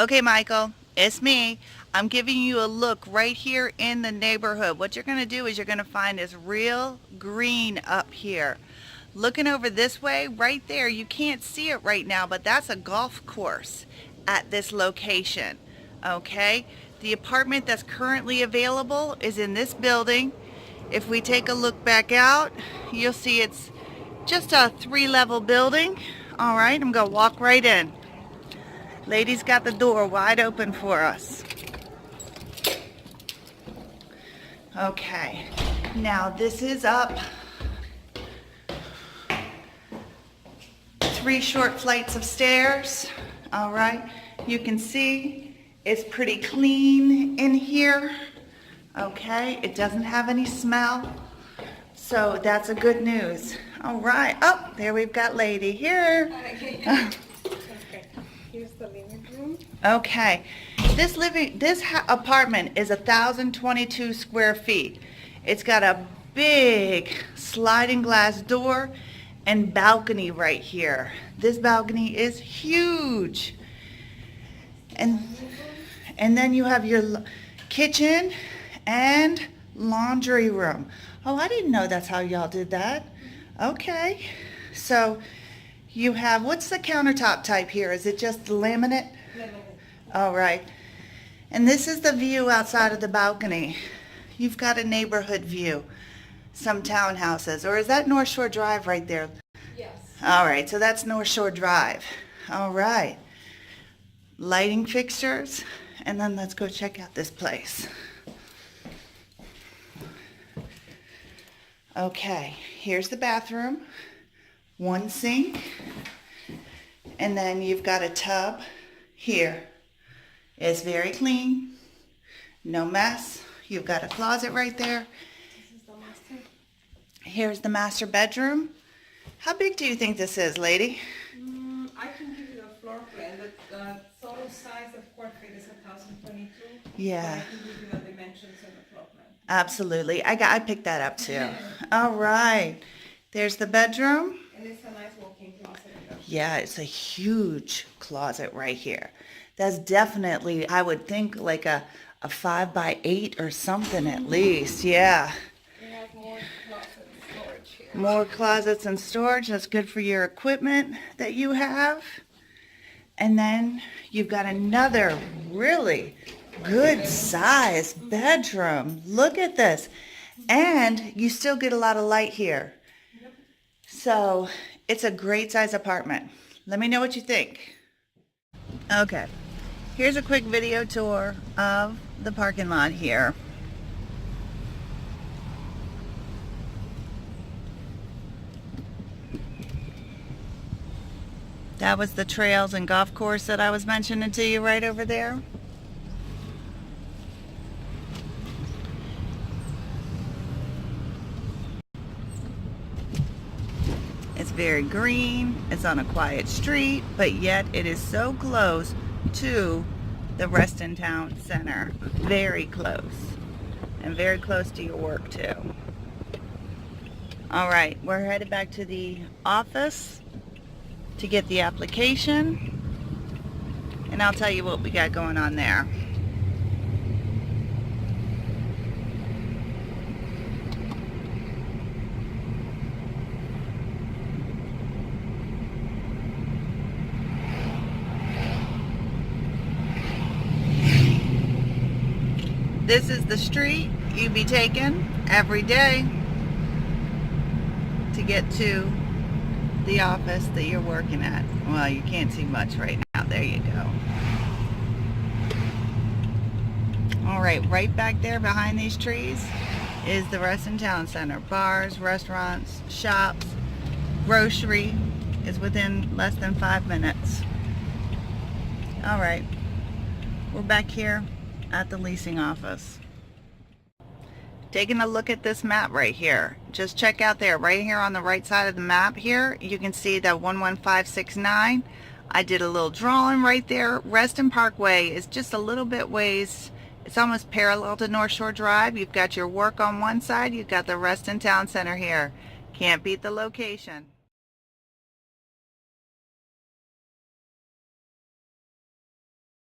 Okay, Michael, it's me. I'm giving you a look right here in the neighborhood. What you're going to do is you're going to find this real green up here. Looking over this way, right there, you can't see it right now, but that's a golf course at this location. Okay? The apartment that's currently available is in this building. If we take a look back out, you'll see it's just a 3-level building. All right, I'm going to walk right in. Lady's got the door wide open for us. Okay, now this is up 3 short flights of stairs. All right, you can see it's pretty clean in here. Okay, it doesn't have any smell, so that's a good news. All right, oh, there we've got lady here. Here's the living room. Okay, this apartment is 1,022 square feet. It's got a big sliding glass door and balcony right here. This balcony is huge. And then you have your kitchen and laundry room. Oh, I didn't know that's how y'all did that. Okay, so you have, what's the countertop type here? Is it just laminate? Laminate. All right. And this is the view outside of the balcony. You've got a neighborhood view. Some townhouses. Or is that North Shore Drive right there? Yes. All right, so that's North Shore Drive. All right. Lighting fixtures. And then let's go check out this place. Okay, here's the bathroom. 1 sink, and then you've got a tub here. It's very clean, no mess. You've got a closet right there. This is the master. Here's the master bedroom. How big do you think this is, lady? I can give you the floor plan. The total size of court feet is 1,022. Yeah. I can give you the dimensions and the floor plan. Absolutely. I picked that up too. All right. There's the bedroom. And it's a nice walk-in closet. Yeah, it's a huge closet right here. That's definitely, I would think, like a 5x8 or something at least. Yeah. We have more closet storage here. More closets and storage. That's good for your equipment that you have. And then you've got another really good size bedroom. Look at this. And you still get a lot of light here. So it's a great size apartment. Let me know what you think. Okay, here's a quick video tour of the parking lot here. That was the trails and golf course that I was mentioning to you right over there. It's very green, it's on a quiet street, but yet it is so close to the Reston Town Center. Very close. And very close to your work too. Alright, we're headed back to the office to get the application. And I'll tell you what we got going on there. This is the street you be taking every day to get to the office that you're working at. Well, you can't see much right now. There you go. All right back there behind these trees is the Reston Town Center. Bars, restaurants, shops, grocery is within less than 5 minutes. All right, we're back here at the leasing office. Taking a look at this map right here. Just check out there, right here on the right side of the map here, you can see that 11569. I did a little drawing right there. Reston Parkway is just a little bit ways, it's almost parallel to North Shore Drive. You've got your work on one side, you've got the Reston Town Center here. Can't beat the location.